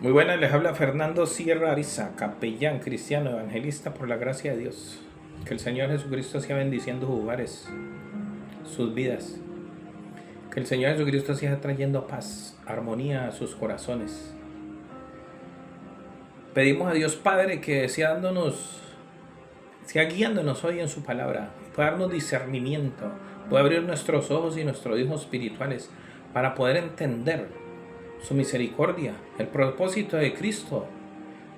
Muy buenas, les habla Fernando Sierra Ariza, capellán cristiano evangelista por la gracia de Dios. Que el Señor Jesucristo siga bendiciendo sus hogares, sus vidas. Que el Señor Jesucristo siga trayendo paz, armonía a sus corazones. Pedimos a Dios Padre que siga guiándonos hoy en su palabra, pueda darnos discernimiento, pueda abrir nuestros ojos y nuestros ojos espirituales para poder entender su misericordia, el propósito de Cristo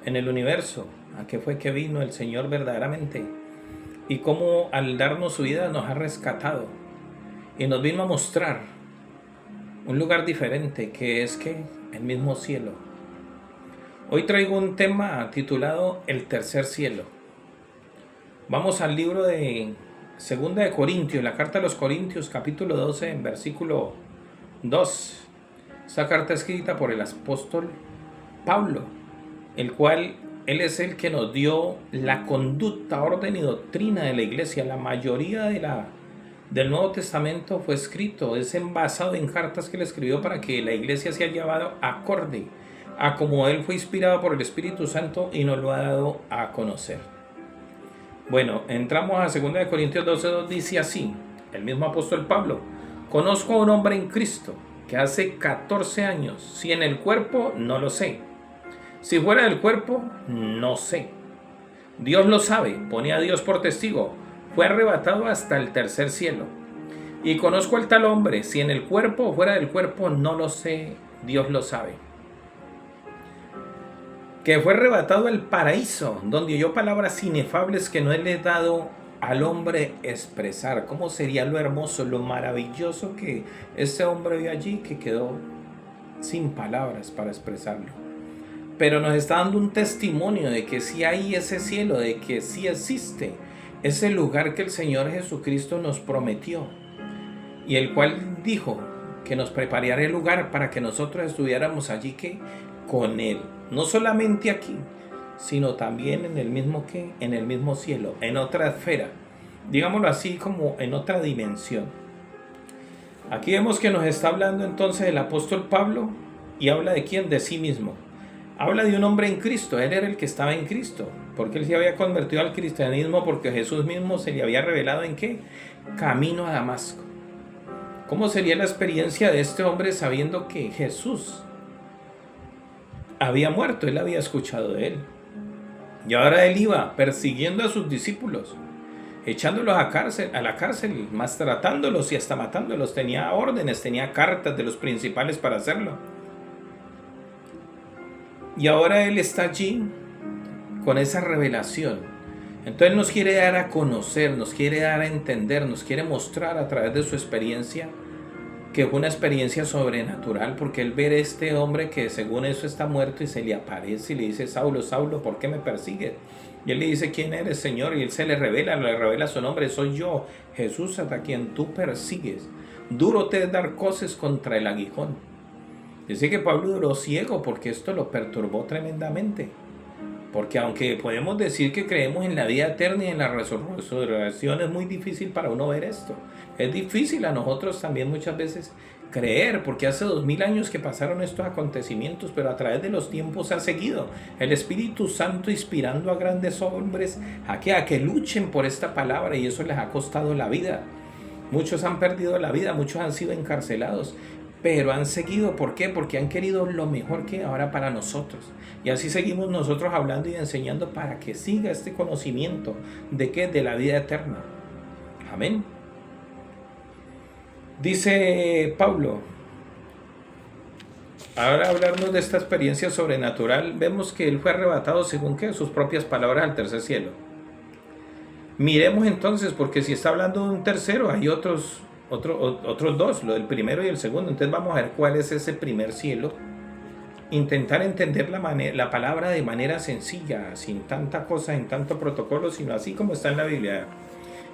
en el universo, a qué fue que vino el Señor verdaderamente y cómo al darnos su vida nos ha rescatado y nos vino a mostrar un lugar diferente que es que el mismo cielo. Hoy traigo un tema titulado El tercer cielo. Vamos al libro de Segunda de Corintios, la carta a los Corintios, capítulo 12, en versículo 2. Esta carta escrita por el apóstol Pablo, el cual él es el que nos dio la conducta, orden y doctrina de la iglesia. La mayoría del Nuevo Testamento fue escrito, es envasado en cartas que él escribió para que la iglesia sea llevado acorde a como él fue inspirado por el Espíritu Santo y nos lo ha dado a conocer. Bueno, entramos a 2 Corintios 12:2, dice así, el mismo apóstol Pablo: conozco a un hombre en Cristo que hace 14 años, si en el cuerpo, no lo sé. Si fuera del cuerpo, no sé. Dios lo sabe, pone a Dios por testigo, fue arrebatado hasta el tercer cielo. Y conozco al tal hombre, si en el cuerpo o fuera del cuerpo, no lo sé, Dios lo sabe. Que fue arrebatado al paraíso, donde oyó palabras inefables que no le he dado al hombre expresar. ¿Cómo sería lo hermoso, lo maravilloso que ese hombre vio allí, que quedó sin palabras para expresarlo? Pero nos está dando un testimonio de que sí hay ese cielo, de que sí existe ese lugar que el Señor Jesucristo nos prometió y el cual dijo que nos prepararía el lugar para que nosotros estuviéramos allí que con Él, no solamente aquí, sino también en el mismo cielo, en otra esfera, digámoslo así, como en otra dimensión. Aquí vemos que nos está hablando entonces el apóstol Pablo, y habla de quién, de sí mismo. Habla de un hombre en Cristo, él era el que estaba en Cristo, porque él se había convertido al cristianismo, porque Jesús mismo se le había revelado en qué, camino a Damasco. ¿Cómo sería la experiencia de este hombre sabiendo que Jesús había muerto? Él había escuchado de él. Y ahora él iba persiguiendo a sus discípulos, echándolos a la cárcel, más tratándolos y hasta matándolos. Tenía órdenes, tenía cartas de los principales para hacerlo. Y ahora él está allí con esa revelación. Entonces nos quiere dar a conocer, nos quiere dar a entender, nos quiere mostrar a través de su experiencia, que fue una experiencia sobrenatural, porque él ve a este hombre que según eso está muerto y se le aparece y le dice: Saulo, Saulo, ¿por qué me persigues? Y él le dice: ¿quién eres, Señor? Y él se le revela su nombre: soy yo, Jesús, a quien tú persigues. Duro te es dar coces contra el aguijón. Dice que Pablo duró ciego porque esto lo perturbó tremendamente. Porque aunque podemos decir que creemos en la vida eterna y en la resurrección, es muy difícil para uno ver esto. Es difícil a nosotros también muchas veces creer, porque hace 2000 años que pasaron estos acontecimientos, pero a través de los tiempos ha seguido el Espíritu Santo inspirando a grandes hombres a que luchen por esta palabra, y eso les ha costado la vida. Muchos han perdido la vida, muchos han sido encarcelados, pero han seguido. ¿Por qué? Porque han querido lo mejor que ahora para nosotros. Y así seguimos nosotros hablando y enseñando para que siga este conocimiento de qué, de la vida eterna. Amén. Dice Pablo, ahora hablarnos de esta experiencia sobrenatural, vemos que él fue arrebatado según que sus propias palabras al tercer cielo. Miremos entonces, porque si está hablando de un tercero, hay otros dos, lo del primero y el segundo. Entonces vamos a ver cuál es ese primer cielo. Intentar entender la palabra de manera sencilla, sin tanta cosa, sin tanto protocolo, sino así como está en la Biblia.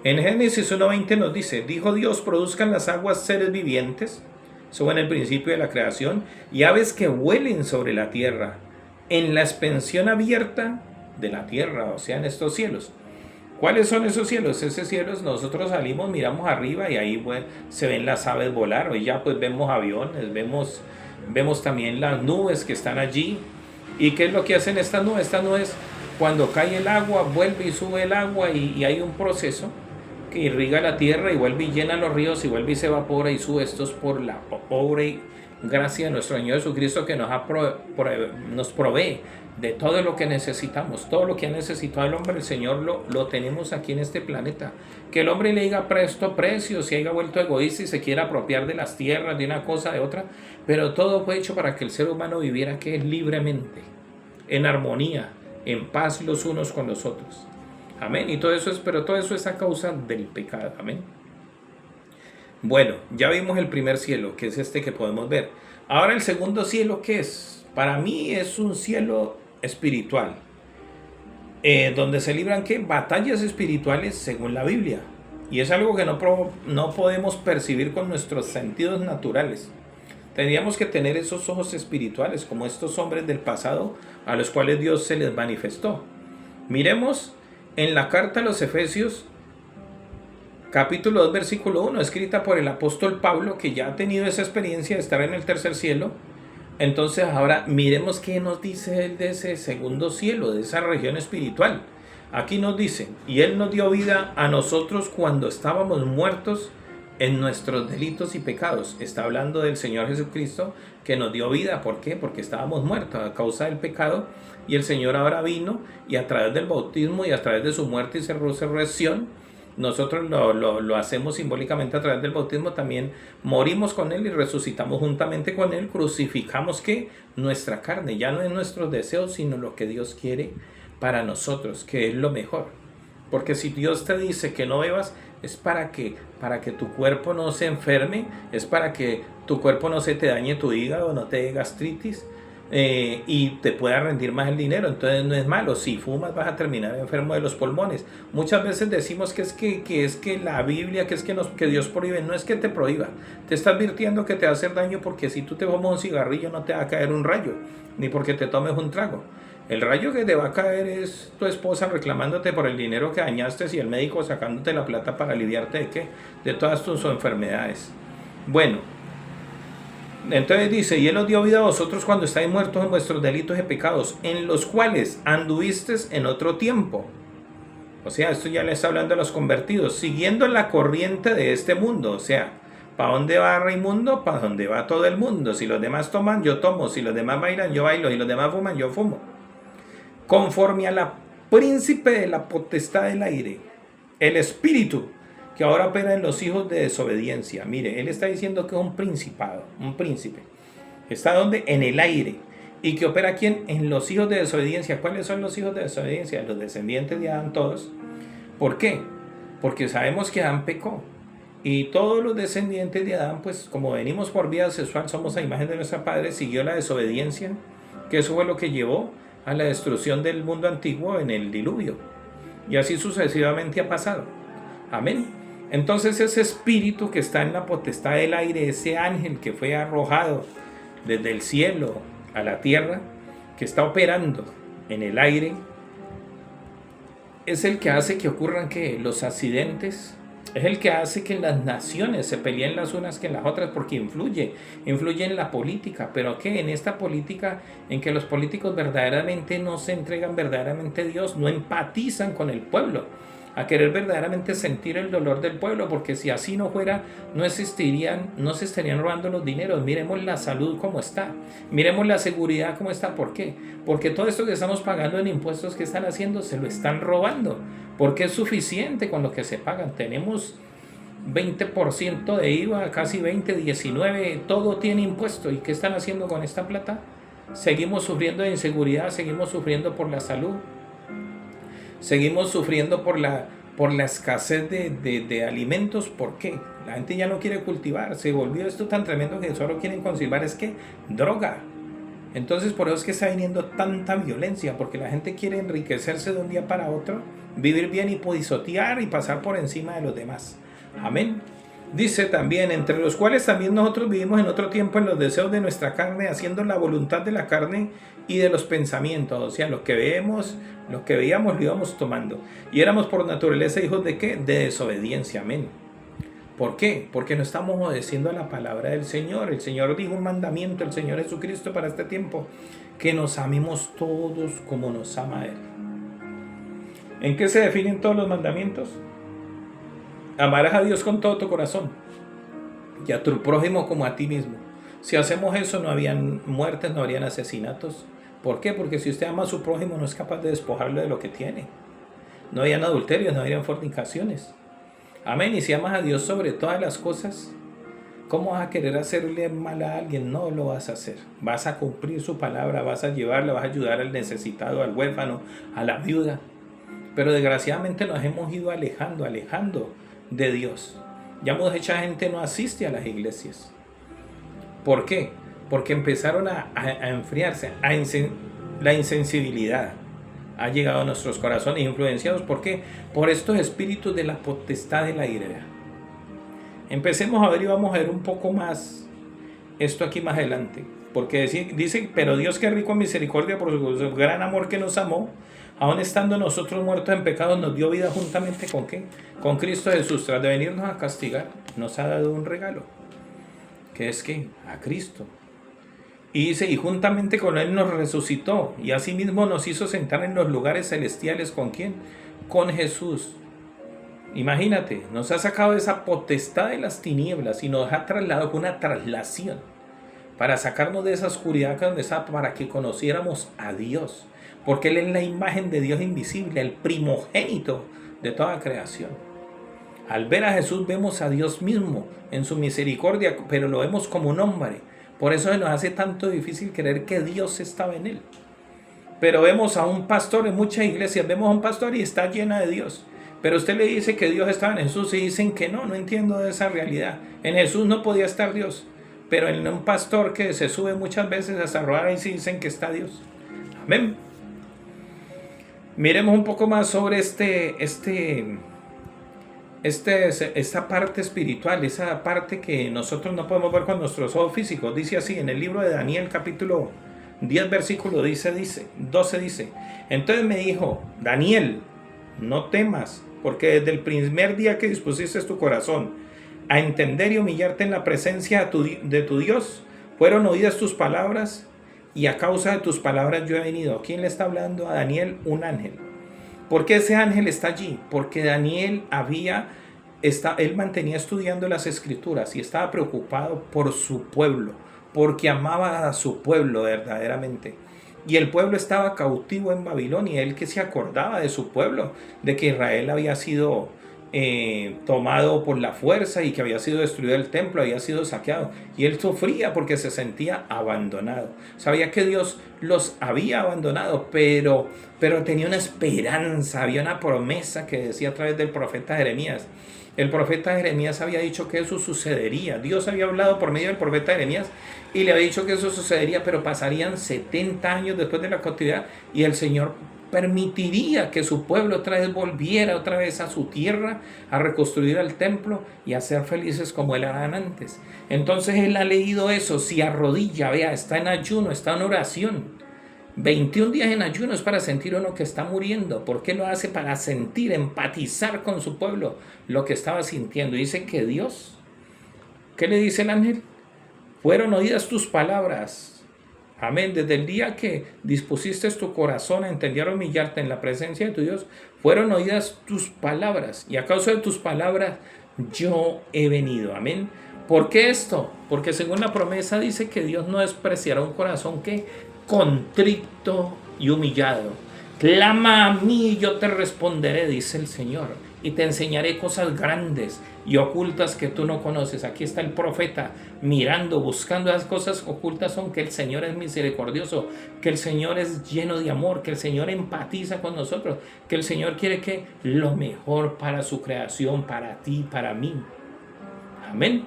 En Génesis 1:20 nos dice: dijo Dios, produzcan las aguas seres vivientes, eso en el principio de la creación, y aves que vuelen sobre la tierra, en la expansión abierta de la tierra, o sea, en estos cielos. ¿Cuáles son esos cielos? Esos cielos, nosotros salimos, miramos arriba y ahí pues, se ven las aves volar. Hoy ya pues vemos aviones, vemos también las nubes que están allí, ¿Y qué es lo que hacen estas nubes? Estas nubes, cuando cae el agua, vuelve y sube el agua y hay un proceso que irriga la tierra y vuelve y llena los ríos y vuelve y se evapora y sube. Esto es por la obra y gracia de nuestro Señor Jesucristo que nos provee de todo lo que necesitamos. Todo lo que ha necesitado el hombre, el Señor lo tenemos aquí en este planeta. Que el hombre le diga presto precio, se haya vuelto egoísta y se quiera apropiar de las tierras, de una cosa, de otra, pero todo fue hecho para que el ser humano viviera que libremente, en armonía, en paz los unos con los otros. Amén. Y todo eso pero todo eso es a causa del pecado. Amén. Bueno, ya vimos el primer cielo, que es este que podemos ver. Ahora el segundo cielo, ¿qué es? Para mí es un cielo espiritual, donde se libran ¿qué? Batallas espirituales según la Biblia. Y es algo que no podemos percibir con nuestros sentidos naturales. Tendríamos que tener esos ojos espirituales, como estos hombres del pasado a los cuales Dios se les manifestó. Miremos en la carta a los Efesios, capítulo 2, versículo 1, escrita por el apóstol Pablo, que ya ha tenido esa experiencia de estar en el tercer cielo. Entonces ahora miremos qué nos dice él de ese segundo cielo, de esa región espiritual. Aquí nos dice, y él nos dio vida a nosotros cuando estábamos muertos en nuestros delitos y pecados. Está hablando del Señor Jesucristo que nos dio vida. ¿Por qué? Porque estábamos muertos a causa del pecado, y el Señor ahora vino y a través del bautismo y a través de su muerte y su resurrección, nosotros lo hacemos simbólicamente a través del bautismo, también morimos con Él y resucitamos juntamente con Él, crucificamos ¿qué? Nuestra carne, ya no es nuestros deseos, sino lo que Dios quiere para nosotros, que es lo mejor. Porque si Dios te dice que no bebas, es para que tu cuerpo no se enferme, es para que tu cuerpo no se te dañe tu hígado, no te dé gastritis, y te pueda rendir más el dinero. Entonces no es malo. Si fumas vas a terminar enfermo de los pulmones. Muchas veces decimos que es que la Biblia, que Dios prohíbe. No es que te prohíba, te está advirtiendo que te va a hacer daño, porque si tú te fumas un cigarrillo no te va a caer un rayo, ni porque te tomes un trago. El rayo que te va a caer es tu esposa reclamándote por el dinero que dañaste, y el médico sacándote la plata para aliviarte de ¿qué? De todas tus enfermedades. Bueno, entonces dice, y Él os dio vida a vosotros cuando estáis muertos en vuestros delitos y pecados, en los cuales anduvisteis en otro tiempo. O sea, esto ya le está hablando a los convertidos, siguiendo la corriente de este mundo. O sea, ¿para dónde va Raimundo? Para dónde va todo el mundo. Si los demás toman, yo tomo. Si los demás bailan, yo bailo. Si los demás fuman, yo fumo. Conforme a la príncipe de la potestad del aire, el espíritu que ahora opera en los hijos de desobediencia. Mire, él está diciendo que es un principado, un príncipe. ¿Está donde? En el aire. ¿Y que opera quién? En los hijos de desobediencia. ¿Cuáles son los hijos de desobediencia? Los descendientes de Adán todos. ¿Por qué? Porque sabemos que Adán pecó. Y todos los descendientes de Adán, pues como venimos por vía sexual, somos a imagen de nuestra padre, siguió la desobediencia, que eso fue lo que llevó a la destrucción del mundo antiguo en el diluvio. Y así sucesivamente ha pasado. Amén. Entonces ese espíritu que está en la potestad del aire, ese ángel que fue arrojado desde el cielo a la tierra, que está operando en el aire, es el que hace que ocurran ¿qué? Los accidentes. Es el que hace que las naciones se peleen las unas que las otras, porque influye en la política. Pero que en esta política en que los políticos verdaderamente no se entregan verdaderamente a Dios, no empatizan con el pueblo, a querer verdaderamente sentir el dolor del pueblo, porque si así no fuera, no se estarían robando los dineros. Miremos la salud cómo está, miremos la seguridad cómo está. ¿Por qué? Porque todo esto que estamos pagando en impuestos, que están haciendo, se lo están robando, porque es suficiente con lo que se pagan. Tenemos 20% de IVA, casi 20, 19, todo tiene impuesto. ¿Y qué están haciendo con esta plata? Seguimos sufriendo de inseguridad, seguimos sufriendo por la salud, seguimos sufriendo por la escasez de alimentos. ¿Por qué? La gente ya no quiere cultivar. Se volvió esto tan tremendo que solo quieren conservar es que droga. Entonces por eso es que está viniendo tanta violencia, porque la gente quiere enriquecerse de un día para otro, vivir bien y pisotear y pasar por encima de los demás. Amén. Dice también, entre los cuales también nosotros vivimos en otro tiempo en los deseos de nuestra carne, haciendo la voluntad de la carne y de los pensamientos. O sea, lo que veíamos, lo íbamos tomando. Y éramos por naturaleza hijos de ¿qué? De desobediencia. Amén. ¿Por qué? Porque no estamos obedeciendo a la palabra del Señor. El Señor dijo un mandamiento, el Señor Jesucristo para este tiempo, que nos amemos todos como nos ama Él. ¿En qué se definen todos los mandamientos? Amarás a Dios con todo tu corazón y a tu prójimo como a ti mismo. Si hacemos eso, no habrían muertes, no habrían asesinatos. ¿Por qué? Porque si usted ama a su prójimo, no es capaz de despojarlo de lo que tiene. No habrían adulterios, no habrían fornicaciones. Amén. Y si amas a Dios sobre todas las cosas, ¿cómo vas a querer hacerle mal a alguien? No lo vas a hacer. Vas a cumplir su palabra, vas a llevarla, vas a ayudar al necesitado, al huérfano, a la viuda. Pero desgraciadamente nos hemos ido alejando de Dios. Ya mucha gente no asiste a las iglesias. ¿Por qué? Porque empezaron a enfriarse, la insensibilidad ha llegado a nuestros corazones, influenciados, ¿por qué? Por estos espíritus de la potestad del aire. Empecemos a ver y vamos a ver un poco más esto aquí más adelante. Porque dice, pero Dios que es rico en misericordia por su gran amor que nos amó, aun estando nosotros muertos en pecados, nos dio vida juntamente ¿con qué? Con Cristo Jesús. Tras de venirnos a castigar, nos ha dado un regalo. ¿Qué es qué? A Cristo. Y dice, y juntamente con Él nos resucitó, y asimismo nos hizo sentar en los lugares celestiales. ¿Con quién? Con Jesús. Imagínate, nos ha sacado de esa potestad de las tinieblas y nos ha trasladado con una traslación para sacarnos de esa oscuridad donde está, para que conociéramos a Dios. Porque Él es la imagen de Dios invisible, el primogénito de toda creación. Al ver a Jesús vemos a Dios mismo en su misericordia, pero lo vemos como un hombre. Por eso se nos hace tanto difícil creer que Dios estaba en Él. Pero vemos a un pastor en muchas iglesias, vemos a un pastor y está llena de Dios. Pero usted le dice que Dios estaba en Jesús y dicen que no entiendo de esa realidad. En Jesús no podía estar Dios. Pero en un pastor que se sube muchas veces hasta robar, ahí sí dicen que está Dios. Amén. Miremos un poco más sobre esta parte espiritual, esa parte que nosotros no podemos ver con nuestros ojos físicos. Dice así en el libro de Daniel capítulo 10 versículo 12 dice, entonces me dijo, Daniel, no temas, porque desde el primer día que dispusiste tu corazón a entender y humillarte en la presencia de tu Dios, fueron oídas tus palabras, y a causa de tus palabras yo he venido. ¿Quién le está hablando a Daniel? Un ángel. ¿Por qué ese ángel está allí? Porque Daniel él mantenía estudiando las escrituras y estaba preocupado por su pueblo, porque amaba a su pueblo verdaderamente. Y el pueblo estaba cautivo en Babilonia, él que se acordaba de su pueblo, de que Israel había sido tomado por la fuerza y que había sido destruido el templo, había sido saqueado. Y él sufría porque se sentía abandonado. Sabía que Dios los había abandonado, pero tenía una esperanza, había una promesa que decía a través del profeta Jeremías. El profeta Jeremías había dicho que eso sucedería. Dios había hablado por medio del profeta Jeremías y le había dicho que eso sucedería, pero pasarían 70 años después de la cautividad y el Señor permitiría que su pueblo otra vez volviera otra vez a su tierra, a reconstruir el templo y a ser felices como eran antes. Entonces él ha leído eso, si arrodilla, vea, está en ayuno, está en oración. 21 días en ayuno es para sentir uno que está muriendo. ¿Por qué lo hace? Para sentir, empatizar con su pueblo lo que estaba sintiendo. Dice que Dios, ¿qué le dice el ángel? Fueron oídas tus palabras. Amén. Desde el día que dispusiste tu corazón a entender y humillarte en la presencia de tu Dios, fueron oídas tus palabras. Y a causa de tus palabras, yo he venido. Amén. ¿Por qué esto? Porque según la promesa dice que Dios no despreciará un corazón que contrito y humillado. Clama a mí y yo te responderé, dice el Señor, y te enseñaré cosas grandes y ocultas que tú no conoces. Aquí está el profeta mirando, buscando las cosas ocultas, son que el Señor es misericordioso, que el Señor es lleno de amor, que el Señor empatiza con nosotros, que el Señor quiere que lo mejor para su creación, para ti, para mí. Amén.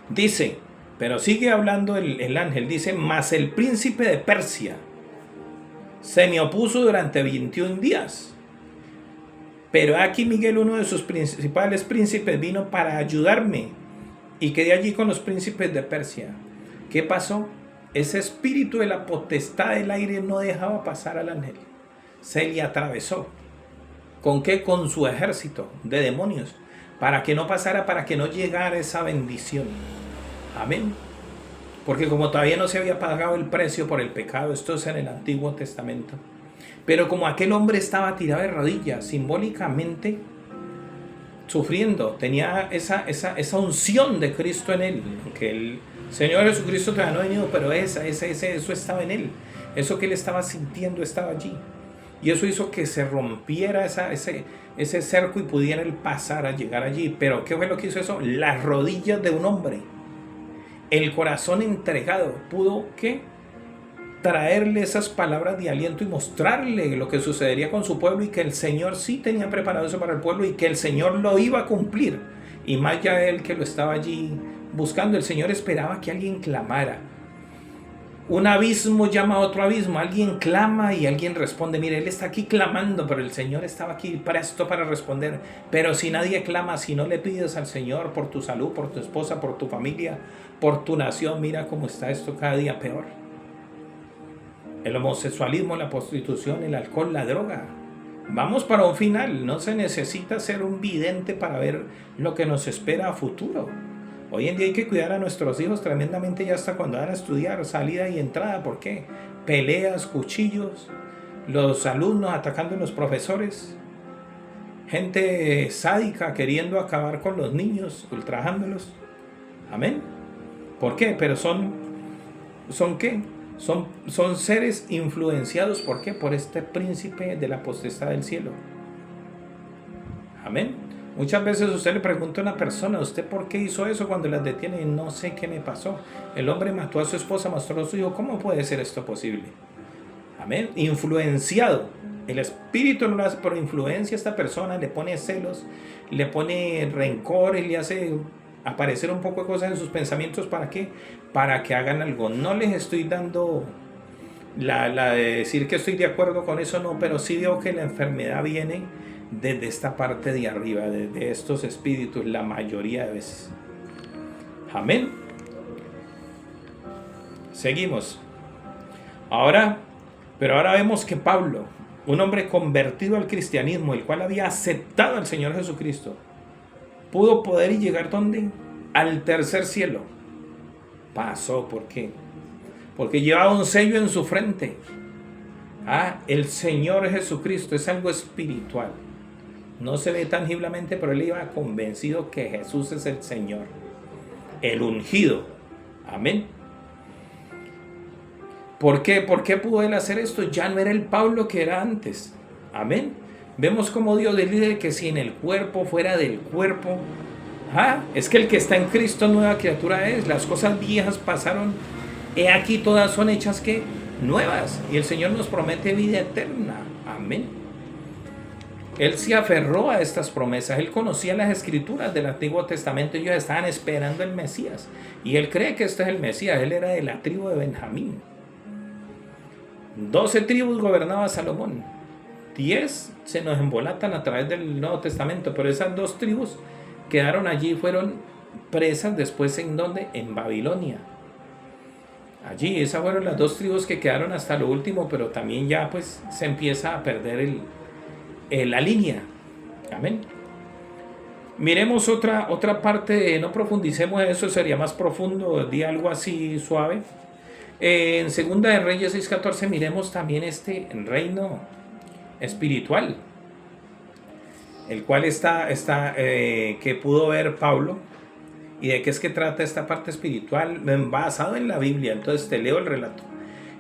Dice, pero sigue hablando el ángel, dice, mas el príncipe de Persia se me opuso durante 21 días. Pero aquí Miguel, uno de sus principales príncipes, vino para ayudarme y quedé allí con los príncipes de Persia. ¿Qué pasó? Ese espíritu de la potestad del aire no dejaba pasar al ángel. Se le atravesó. ¿Con qué? Con su ejército de demonios. para que no pasara, para que no llegara esa bendición. Amén. Porque como todavía no se había pagado el precio por el pecado, esto es en el Antiguo Testamento. Pero como aquel hombre estaba tirado de rodillas, simbólicamente sufriendo, tenía esa unción de Cristo en él, que el Señor Jesucristo todavía no ha venido, pero eso estaba en él, eso que él estaba sintiendo estaba allí, y eso hizo que se rompiera ese cerco y pudiera él pasar a llegar allí. Pero ¿qué fue lo que hizo eso? Las rodillas de un hombre, el corazón entregado, pudo ¿qué? Traerle esas palabras de aliento y mostrarle lo que sucedería con su pueblo, y que el Señor sí tenía preparado eso para el pueblo y que el Señor lo iba a cumplir. Y más ya él que lo estaba allí buscando, el Señor esperaba que alguien clamara. Un abismo llama a otro abismo, alguien clama y alguien responde. Mire, él está aquí clamando, pero el Señor estaba aquí presto para responder. Pero si nadie clama, si no le pides al Señor por tu salud, por tu esposa, por tu familia, por tu nación, mira cómo está esto cada día peor. El homosexualismo, la prostitución, el alcohol, la droga. Vamos para un final. No se necesita ser un vidente para ver lo que nos espera a futuro. Hoy en día hay que cuidar a nuestros hijos tremendamente, ya hasta cuando van a estudiar, salida y entrada. ¿Por qué? Peleas, cuchillos, los alumnos atacando a los profesores, gente sádica queriendo acabar con los niños, ultrajándolos. Amén. ¿Por qué? Pero son ¿qué? Son seres influenciados, ¿por qué? Por este príncipe de la potestad del cielo. Amén. Muchas veces usted le pregunta a una persona, ¿usted por qué hizo eso? Cuando las detiene, no sé qué me pasó. El hombre mató a su esposa, mató a su hijo. ¿Cómo puede ser esto posible? Amén. Influenciado. El espíritu no lo hace, pero influencia a esta persona, le pone celos, le pone rencor y le hace aparecer un poco de cosas en sus pensamientos. ¿Para qué? Para que hagan algo. No les estoy dando la de decir que estoy de acuerdo con eso, no, pero sí veo que la enfermedad viene desde esta parte de arriba, desde estos espíritus, la mayoría de veces. Amén. Seguimos. Pero ahora vemos que Pablo, un hombre convertido al cristianismo, el cual había aceptado al Señor Jesucristo, pudo poder y llegar ¿dónde? Al tercer cielo. Pasó, ¿por qué? Porque llevaba un sello en su frente. El Señor Jesucristo es algo espiritual. No se ve tangiblemente, pero él iba convencido que Jesús es el Señor, el ungido. Amén. ¿Por qué? ¿Por qué pudo él hacer esto? Ya no era el Pablo que era antes. Amén. Vemos cómo Dios decide que si en el cuerpo, fuera del cuerpo, es que el que está en Cristo nueva criatura es. Las cosas viejas pasaron, he aquí todas son hechas ¿qué? Nuevas. Y el Señor nos promete vida eterna. Amén. Él se aferró a estas promesas. Él conocía las escrituras del Antiguo Testamento. Ellos estaban esperando el Mesías. Y él cree que este es el Mesías. Él era de la tribu de Benjamín. 12 tribus gobernaba Salomón. 10 se nos embolatan a través del Nuevo Testamento. Pero esas 2 tribus quedaron allí, fueron presas después ¿en dónde? En Babilonia. Allí, esas fueron las 2 tribus que quedaron hasta lo último. Pero también ya pues se empieza a perder la línea. Amén. Miremos otra parte, no profundicemos en eso, sería más profundo, di algo así suave. En Segunda de Reyes 6:14 miremos también este reino espiritual, el cual que pudo ver Pablo. ¿Y de qué es que trata esta parte espiritual? Basado en la Biblia. Entonces te leo el relato.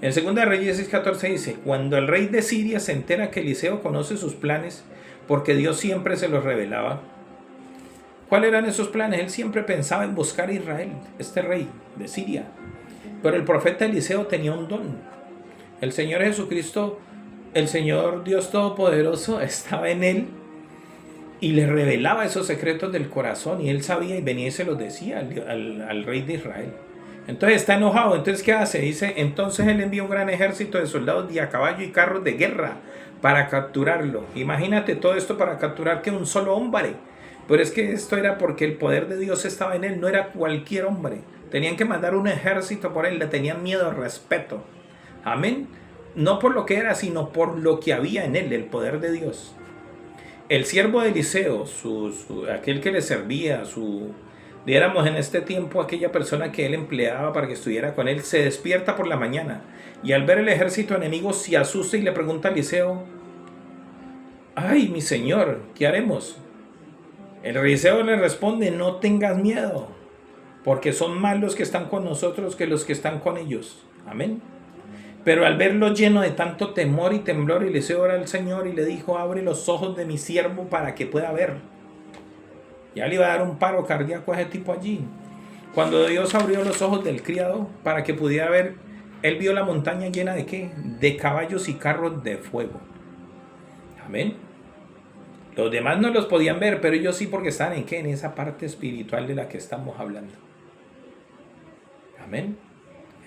En 2 de Reyes 6:14 dice: cuando el rey de Siria se entera que Eliseo conoce sus planes, porque Dios siempre se los revelaba. ¿Cuáles eran esos planes? Él siempre pensaba en buscar a Israel, este rey de Siria. Pero el profeta Eliseo tenía un don. El Señor Jesucristo, el Señor Dios Todopoderoso, estaba en él y le revelaba esos secretos del corazón. Y él sabía y venía y se los decía al rey de Israel. Entonces está enojado. Entonces ¿qué hace? Dice: entonces él envió un gran ejército de soldados de a caballo y carros de guerra para capturarlo. Imagínate todo esto para capturar que un solo hombre. Pero es que esto era porque el poder de Dios estaba en él. No era cualquier hombre. Tenían que mandar un ejército por él. Le tenían miedo, respeto. Amén. No por lo que era, sino por lo que había en él, el poder de Dios. el siervo de Eliseo, aquel que le servía, diéramos en este tiempo aquella persona que él empleaba para que estuviera con él, se despierta por la mañana y al ver el ejército enemigo se asusta y le pregunta a Eliseo: ay, mi señor, ¿qué haremos? El Eliseo le responde: no tengas miedo, porque son más los que están con nosotros que los que están con ellos. Amén. Pero al verlo lleno de tanto temor y temblor, Eliseo ora al Señor y le dijo: abre los ojos de mi siervo para que pueda ver. Ya le iba a dar un paro cardíaco a ese tipo allí. Cuando Dios abrió los ojos del criado para que pudiera ver, él vio la montaña llena de ¿qué? De caballos y carros de fuego. Amén. Los demás no los podían ver, pero ellos sí, porque estaban en ¿qué? En esa parte espiritual de la que estamos hablando. Amén.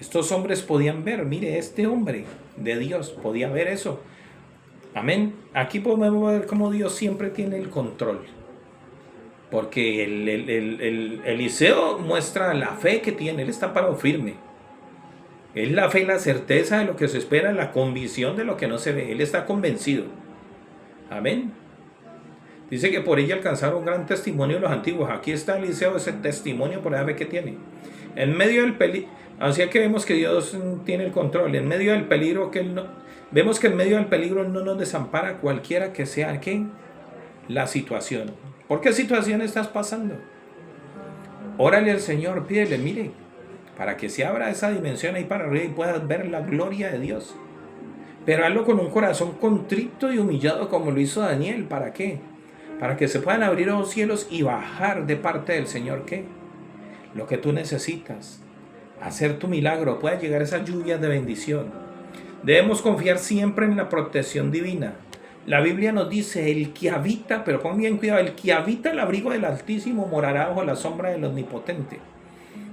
Estos hombres podían ver, mire, este hombre de Dios podía ver eso. Amén. Aquí podemos ver cómo Dios siempre tiene el control. Porque el Eliseo muestra la fe que tiene, él está parado firme. Es la fe, la certeza de lo que se espera, la convicción de lo que no se ve. Él está convencido. Amén. Dice que por ella alcanzaron gran testimonio los antiguos. Aquí está Eliseo, ese testimonio, por ver qué tiene. En medio del peligro, así que vemos que Dios tiene el control. En medio del peligro, vemos que en medio del peligro no nos desampara cualquiera que sea ¿qué? La situación. ¿Por qué situación estás pasando? Órale al Señor, pídele, mire, para que se abra esa dimensión ahí para arriba y puedas ver la gloria de Dios. Pero hazlo con un corazón contrito y humillado como lo hizo Daniel. ¿Para qué? Para que se puedan abrir los cielos y bajar de parte del Señor ¿qué? Lo que tú necesitas. Hacer tu milagro, pueda llegar esa lluvia de bendición. Debemos confiar siempre en la protección divina. La Biblia nos dice: el que habita, pero pon bien cuidado, el que habita el abrigo del Altísimo morará bajo la sombra del Omnipotente.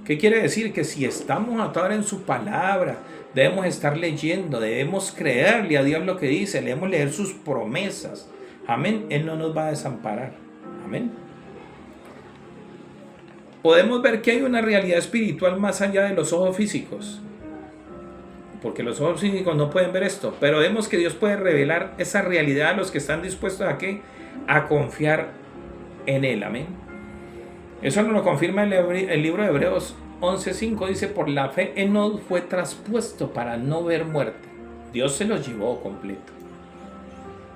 ¿Qué quiere decir? Que si estamos atados en su palabra, debemos estar leyendo, debemos creerle a Dios lo que dice, debemos leer sus promesas. Amén. Él no nos va a desamparar. Amén. Podemos ver que hay una realidad espiritual más allá de los ojos físicos. Porque los ojos físicos no pueden ver esto. Pero vemos que Dios puede revelar esa realidad a los que están dispuestos a ¿qué? A confiar en Él. Amén. Eso nos lo confirma el libro de Hebreos 11:5. Dice: por la fe Enoc fue traspuesto para no ver muerte. Dios se los llevó completo.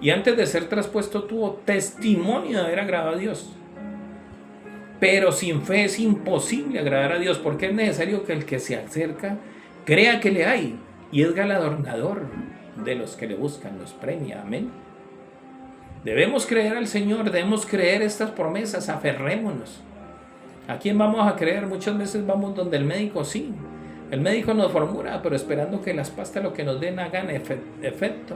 Y antes de ser traspuesto tuvo testimonio de haber agradado a Dios. Pero sin fe es imposible agradar a Dios, porque es necesario que el que se acerca crea que le hay y es galardonador de los que le buscan, los premia. Amén. Debemos creer al Señor, debemos creer estas promesas, aferrémonos. ¿A quién vamos a creer? Muchas veces vamos donde el médico, sí. El médico nos formula, pero esperando que las pastas lo que nos den hagan efecto.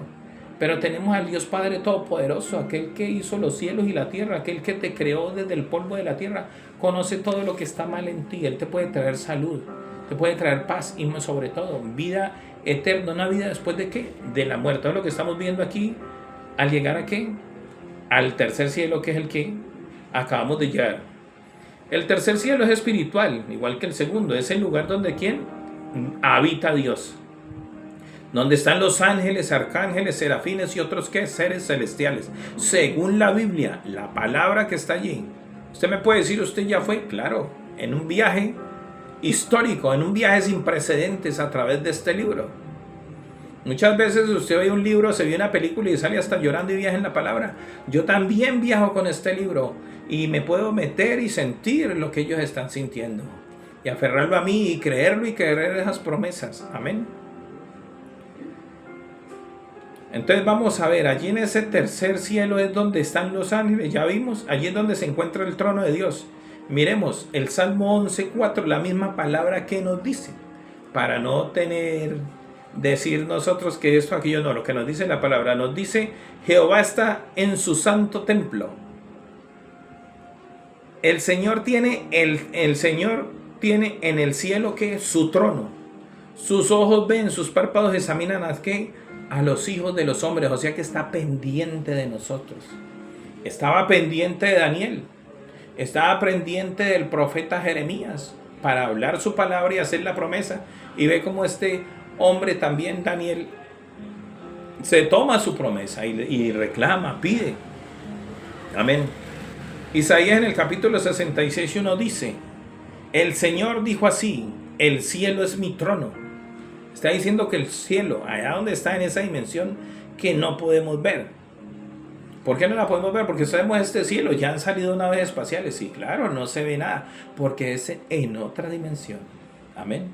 Pero tenemos al Dios Padre Todopoderoso, aquel que hizo los cielos y la tierra, aquel que te creó desde el polvo de la tierra, conoce todo lo que está mal en ti. Él te puede traer salud, te puede traer paz y sobre todo vida eterna, una vida después de ¿qué? De la muerte. Todo lo que estamos viendo aquí, al llegar a ¿qué? Al tercer cielo, que es el que acabamos de llegar. El tercer cielo es espiritual, igual que el segundo. Es el lugar donde ¿quién? Habita Dios. Donde están los ángeles, arcángeles, serafines y otros ¿qué? Seres celestiales. Según la Biblia, la palabra que está allí. Usted me puede decir: ¿usted ya fue? Claro, en un viaje histórico, en un viaje sin precedentes a través de este libro. Muchas veces usted ve un libro, se ve una película y sale hasta llorando y viaja en la palabra. Yo también viajo con este libro y me puedo meter y sentir lo que ellos están sintiendo. Y aferrarlo a mí y creerlo y creer esas promesas. Amén. Entonces vamos a ver, allí en ese tercer cielo es donde están los ángeles, ya vimos, allí es donde se encuentra el trono de Dios. Miremos, el Salmo 11:4, la misma palabra que nos dice, para no decir nosotros que esto, aquello, no, lo que nos dice la palabra, nos dice: Jehová está en su santo templo. El Señor tiene en el cielo que su trono, sus ojos ven, sus párpados examinan a qué, a los hijos de los hombres, o sea que está pendiente de nosotros. Estaba pendiente de Daniel, estaba pendiente del profeta Jeremías para hablar su palabra y hacer la promesa. Y ve cómo este hombre también, Daniel, se toma su promesa y reclama, pide. Amén. Isaías en el capítulo 66:1 dice: el Señor dijo así, el cielo es mi trono. Está diciendo que el cielo, allá donde está en esa dimensión que no podemos ver. ¿Por qué no la podemos ver? Porque sabemos este cielo, ya han salido naves espaciales. Sí, claro, no se ve nada, porque es en otra dimensión. Amén.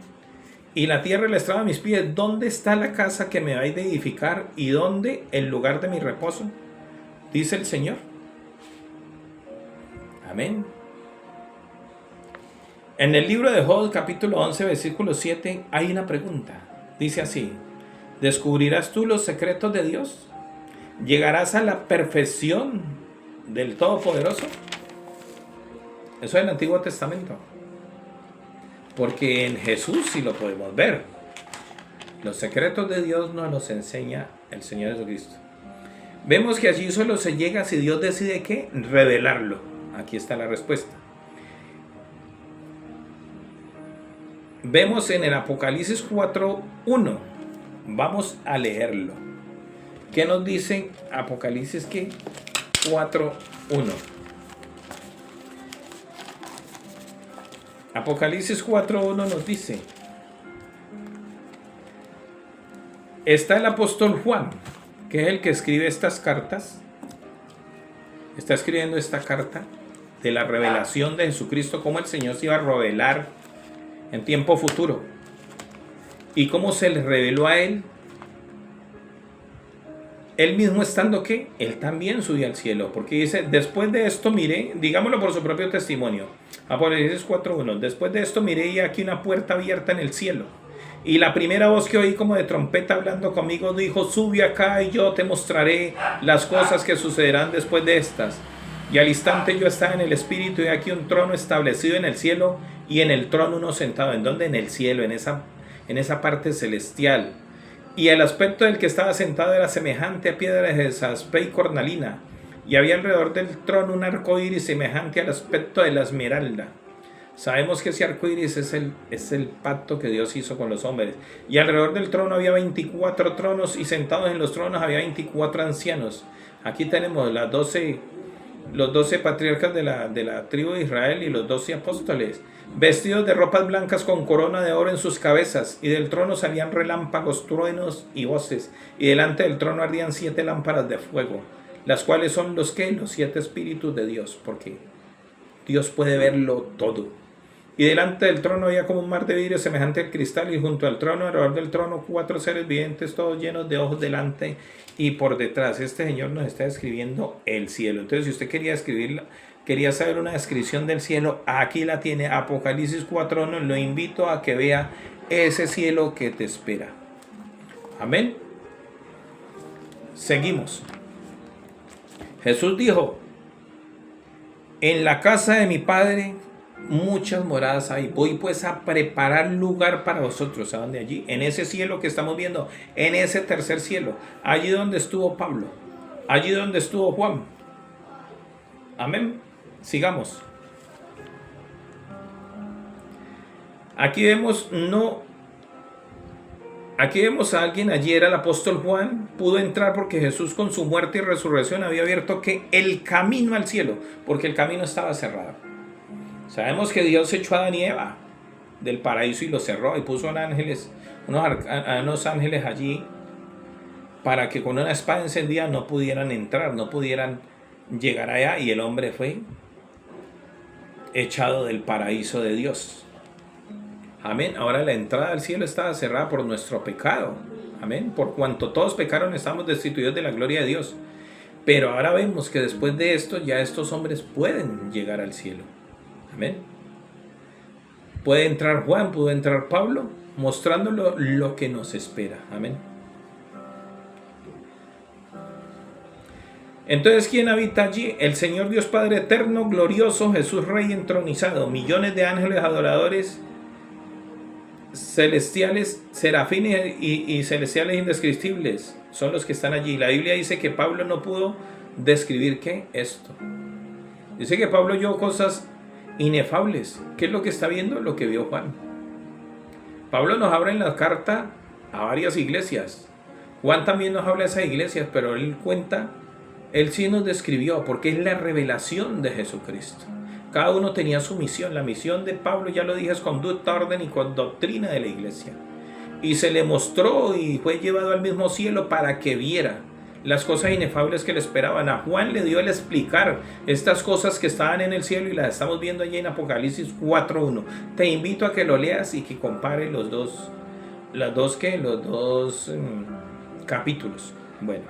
Y la tierra el estrado de mis pies. ¿Dónde está la casa que me vais de edificar? ¿Y dónde el lugar de mi reposo? Dice el Señor. Amén. En el libro de Job, capítulo 11, versículo 7, hay una pregunta. Dice así: ¿descubrirás tú los secretos de Dios? ¿Llegarás a la perfección del Todopoderoso? Eso es el Antiguo Testamento. Porque en Jesús sí lo podemos ver. Los secretos de Dios nos los enseña el Señor Jesucristo. Vemos que allí solo se llega si Dios decide ¿qué? Revelarlo. Aquí está la respuesta. Vemos en el Apocalipsis 4:1. Vamos a leerlo. ¿Qué nos dice Apocalipsis 4:1? Apocalipsis 4:1 nos dice: está el apóstol Juan, que es el que escribe estas cartas. Está escribiendo esta carta de la revelación de Jesucristo, cómo el Señor se iba a revelar en tiempo futuro y cómo se le reveló a él. Él mismo estando ¿qué? Él también subió al cielo, porque dice: después de esto miré, digámoslo por su propio testimonio, Apocalipsis 4:1, después de esto miré y aquí una puerta abierta en el cielo, y la primera voz que oí como de trompeta hablando conmigo dijo: sube acá y yo te mostraré las cosas que sucederán después de estas. Y al instante yo estaba en el espíritu y aquí un trono establecido en el cielo y en el trono uno sentado. ¿En dónde? En el cielo, en esa parte celestial. Y el aspecto del que estaba sentado era semejante a piedra de jaspe y cornalina, y había alrededor del trono un arco iris semejante al aspecto de la esmeralda. Sabemos que ese arco iris es el pacto que Dios hizo con los hombres. Y alrededor del trono había 24 tronos, y sentados en los tronos había 24 ancianos. Aquí tenemos los 12 patriarcas de la tribu de Israel y los 12 apóstoles, vestidos de ropas blancas con corona de oro en sus cabezas, y del trono salían relámpagos, truenos y voces, y delante del trono ardían 7 lámparas de fuego, las cuales son los 7 espíritus de Dios, porque Dios puede verlo todo. Y delante del trono había como un mar de vidrio semejante al cristal, y junto al trono, alrededor del trono, 4 seres vivientes, todos llenos de ojos delante y por detrás. Este Señor nos está describiendo el cielo. Entonces, si usted quería saber una descripción del cielo, aquí la tiene, Apocalipsis 4:1. Lo invito a que vea ese cielo que te espera. Amén. Seguimos. Jesús dijo: en la casa de mi Padre muchas moradas hay. Voy pues a preparar lugar para vosotros. ¿A dónde? Allí, en ese cielo que estamos viendo, en ese tercer cielo, allí donde estuvo Pablo, allí donde estuvo Juan. Amén. Sigamos. Aquí vemos a alguien. Allí era el apóstol Juan. Pudo entrar porque Jesús, con su muerte y resurrección, había abierto el camino al cielo, porque el camino estaba cerrado. Sabemos que Dios echó a Adán y Eva del paraíso y lo cerró, y puso unos ángeles allí para que con una espada encendida no pudieran entrar, no pudieran llegar allá, y el hombre fue echado del paraíso de Dios. Amén. Ahora la entrada al cielo estaba cerrada por nuestro pecado. Amén. Por cuanto todos pecaron, estamos destituidos de la gloria de Dios. Pero ahora vemos que después de esto, ya estos hombres pueden llegar al cielo. Amén. Puede entrar Juan, pudo entrar Pablo, mostrándolo lo que nos espera. Amén. Entonces, ¿quién habita allí? El Señor Dios Padre eterno, glorioso, Jesús Rey entronizado, millones de ángeles adoradores, celestiales, serafines y celestiales indescriptibles son los que están allí. La Biblia dice que Pablo no pudo describir esto. Dice que Pablo oyó cosas inefables. ¿Qué es lo que está viendo? Lo que vio Juan. Pablo nos habla en la carta a varias iglesias. Juan también nos habla de esas iglesias, pero él cuenta Él sí nos describió, porque es la revelación de Jesucristo. Cada uno tenía su misión. La misión de Pablo, ya lo dije, es conducta, orden y con doctrina de la iglesia. Y se le mostró y fue llevado al mismo cielo para que viera las cosas inefables que le esperaban. A Juan le dio el explicar estas cosas que estaban en el cielo y las estamos viendo allí en Apocalipsis 4:1. Te invito a que lo leas y que compare los dos capítulos. Bueno,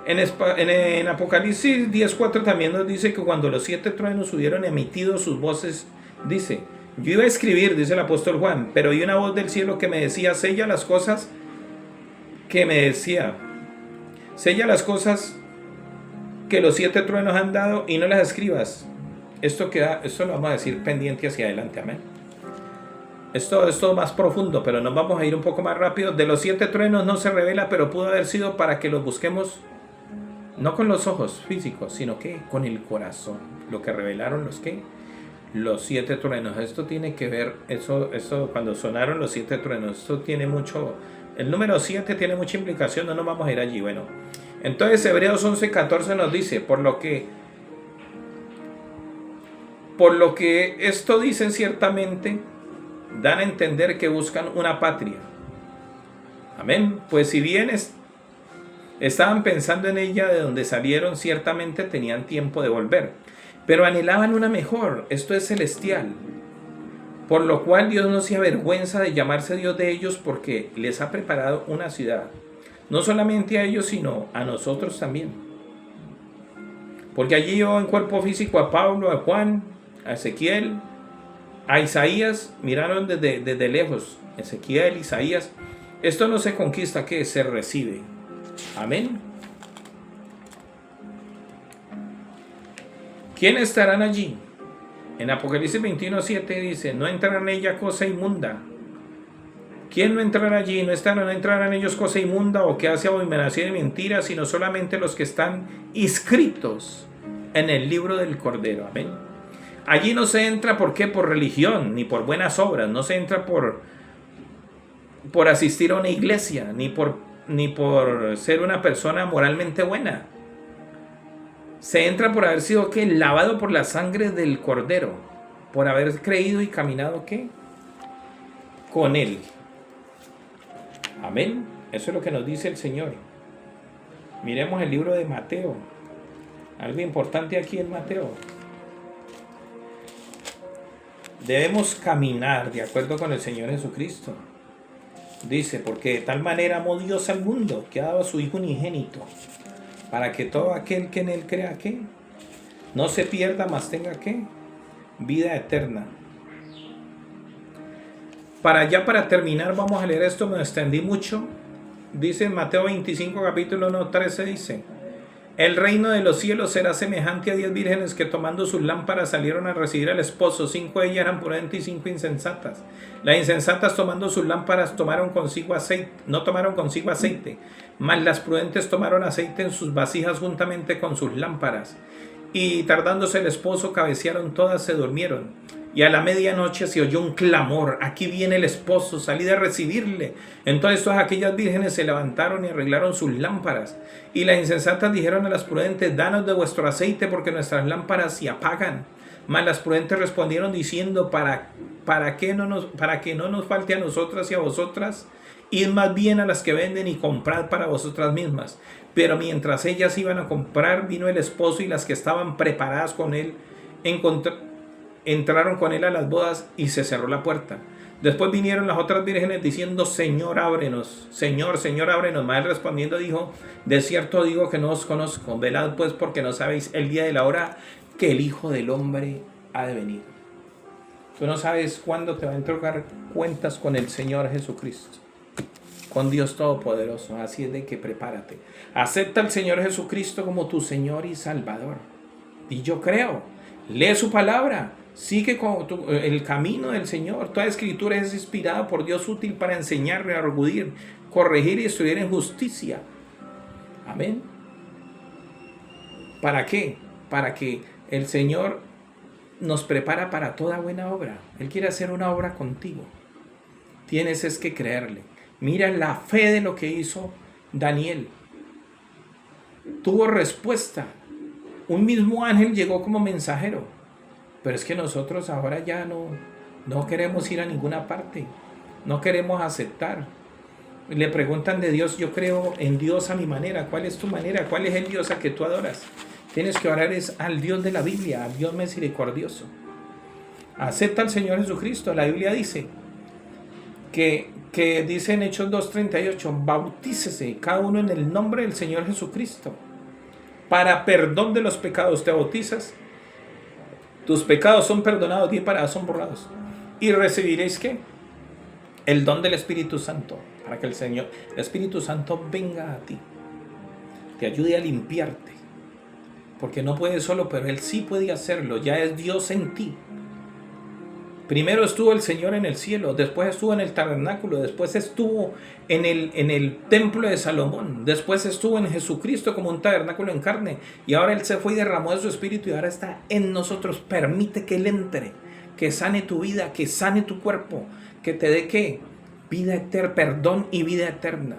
en Apocalipsis 10:4 también nos dice que cuando los 7 truenos hubieron emitido sus voces, dice: yo iba a escribir, dice el apóstol Juan, pero oí una voz del cielo que me decía: sella las cosas que los 7 truenos han dado y no las escribas. Esto lo vamos a decir pendiente hacia adelante, amén. Esto es más profundo, pero nos vamos a ir un poco más rápido. De los 7 truenos no se revela, pero pudo haber sido para que los busquemos, no con los ojos físicos, sino que con el corazón. Lo que revelaron los 7 truenos. Esto tiene que ver, eso cuando sonaron los 7 truenos, esto tiene mucho, el número 7 tiene mucha implicación, no nos vamos a ir allí. Bueno, entonces Hebreos 11:14 nos dice, por lo que esto dicen ciertamente, dan a entender que buscan una patria. Amén. Pues si bien estaban pensando en ella de donde salieron, ciertamente tenían tiempo de volver, pero anhelaban una mejor, esto es celestial. Por lo cual Dios no se avergüenza de llamarse Dios de ellos, porque les ha preparado una ciudad. No solamente a ellos, sino a nosotros también. Porque allí yo en cuerpo físico a Pablo, a Juan, a Ezequiel, a Isaías, miraron desde lejos. Ezequiel, Isaías. Esto no se conquista, que se recibe. Amén. ¿Quiénes estarán allí? En Apocalipsis 21:7 dice: no entrará en ella cosa inmunda. ¿Quién no entrará allí? No entrarán en ellos cosa inmunda o que hace abominación y mentira, sino solamente los que están inscritos en el libro del Cordero. Amén. Allí no se entra, ¿por qué? Por religión, ni por buenas obras. No se entra por asistir a una iglesia, ni por ser una persona moralmente buena. Se entra por haber sido lavado por la sangre del Cordero, por haber creído y caminado con Él. Amén. Eso es lo que nos dice el Señor. Miremos el libro de Mateo. Algo importante aquí en Mateo. Debemos caminar de acuerdo con el Señor Jesucristo. Dice: porque de tal manera amó Dios al mundo, que ha dado a su Hijo unigénito, para que todo aquel que en Él crea, no se pierda, mas tenga vida eterna. Para terminar, vamos a leer esto, me extendí mucho. Dice en Mateo 25, capítulo 1:13, dice: el reino de los cielos será semejante a 10 vírgenes que tomando sus lámparas salieron a recibir al esposo. 5 de ellas eran prudentes y 5 insensatas. Las insensatas, tomando sus lámparas, no tomaron consigo aceite, mas las prudentes tomaron aceite en sus vasijas juntamente con sus lámparas. Y tardándose el esposo, cabecearon todas, se durmieron. Y a la medianoche se oyó un clamor: aquí viene el esposo, salid a recibirle. Entonces todas aquellas vírgenes se levantaron y arreglaron sus lámparas. Y las insensatas dijeron a las prudentes: danos de vuestro aceite, porque nuestras lámparas se apagan. Mas las prudentes respondieron diciendo: para que no nos falte a nosotras y a vosotras, id más bien a las que venden y comprad para vosotras mismas. Pero mientras ellas iban a comprar, vino el esposo, y las que estaban preparadas con él entraron con él a las bodas, y se cerró la puerta. Después vinieron las otras vírgenes diciendo: Señor, ábrenos. Señor, Señor, ábrenos. Mas él respondiendo dijo: de cierto digo que no os conozco. Velad pues, porque no sabéis el día y la hora que el Hijo del Hombre ha de venir. Tú no sabes cuándo te va a entregar cuentas con el Señor Jesucristo, con Dios Todopoderoso. Así es de que prepárate. Acepta al Señor Jesucristo como tu Señor y Salvador. Y yo creo. Lee su palabra. Sigue con el camino del Señor. Toda escritura es inspirada por Dios, útil para enseñar, redarguir, corregir y instruir en justicia. Amén. ¿Para qué? Para que el Señor nos prepara para toda buena obra. Él quiere hacer una obra contigo. Tienes que creerle. Mira la fe de lo que hizo Daniel. tuvo respuesta. Un mismo ángel llegó como mensajero. Pero es que nosotros ahora ya no queremos ir a ninguna parte. No queremos aceptar. Le preguntan de Dios, yo creo en Dios a mi manera. ¿Cuál es tu manera? ¿Cuál es el Dios a que tú adoras? Tienes que orar es al Dios de la Biblia, al Dios misericordioso. Acepta al Señor Jesucristo. La Biblia dice que dice en Hechos 2:38, bautícese cada uno en el nombre del Señor Jesucristo para perdón de los pecados. Te bautizas, tus pecados son perdonados, 10 paradas son borrados. Y recibiréis ¿qué? El don del Espíritu Santo, para que el Espíritu Santo venga a ti, te ayude a limpiarte, porque no puede solo, pero Él sí puede hacerlo. Ya es Dios en ti. Primero estuvo el Señor en el cielo, después estuvo en el tabernáculo, después estuvo en el templo de Salomón, después estuvo en Jesucristo como un tabernáculo en carne, y ahora Él se fue y derramó de su Espíritu y ahora está en nosotros. Permite que Él entre, que sane tu vida, que sane tu cuerpo, que te dé ¿qué? Vida eterna, perdón y vida eterna.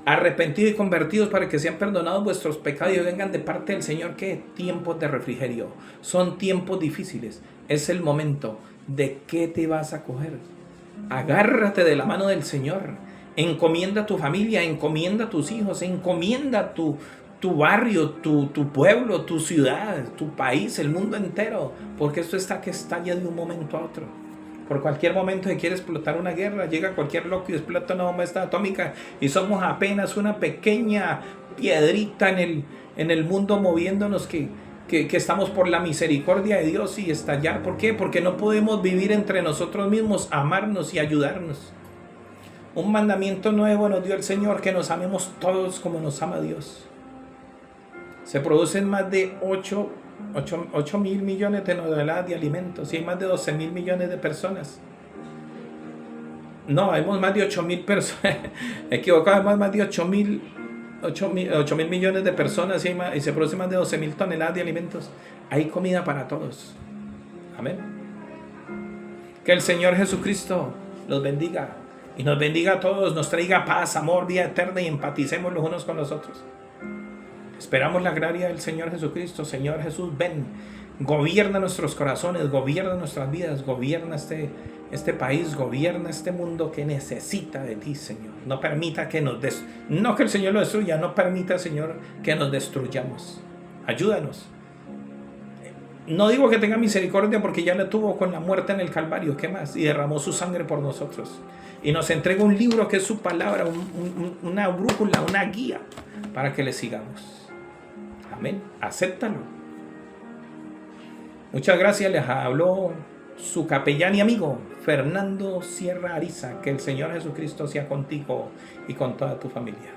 Arrepentidos y convertidos para que sean perdonados vuestros pecados y vengan de parte del Señor. ¿Qué? Tiempos de refrigerio. Son tiempos difíciles. Es el momento. ¿De qué te vas a coger? Agárrate de la mano del Señor. Encomienda a tu familia, encomienda a tus hijos, encomienda tu barrio, tu pueblo, tu ciudad, tu país, el mundo entero. Porque esto está que estalla de un momento a otro. Por cualquier momento se quiere explotar una guerra, llega cualquier loco y explota una bomba atómica y somos apenas una pequeña piedrita en el mundo moviéndonos que estamos por la misericordia de Dios y estallar. ¿Por qué? Porque no podemos vivir entre nosotros mismos, amarnos y ayudarnos. Un mandamiento nuevo nos dio el Señor, que nos amemos todos como nos ama Dios. Se producen más de 8 mil millones de toneladas de alimentos y hay más de 12 mil millones de personas. No, hay más de 8 mil personas. Equivocado, hay más de 8 mil millones de personas y se producen más de 12 mil toneladas de alimentos. Hay comida para todos. Amén. Que el Señor Jesucristo los bendiga y nos bendiga a todos, nos traiga paz, amor, vida eterna y empaticemos los unos con los otros. Esperamos la gracia del Señor Jesucristo. Señor Jesús, ven, gobierna nuestros corazones, gobierna nuestras vidas, gobierna este país, gobierna este mundo que necesita de ti, Señor. No permita que no que el Señor lo destruya, no permita, Señor, que nos destruyamos. Ayúdanos. No digo que tenga misericordia porque ya la tuvo con la muerte en el Calvario, ¿qué más? Y derramó su sangre por nosotros. Y nos entrega un libro que es su palabra, una brújula, una guía para que le sigamos. Amén. Acéptalo. Muchas gracias. Les habló su capellán y amigo Fernando Sierra Ariza. Que el Señor Jesucristo sea contigo y con toda tu familia.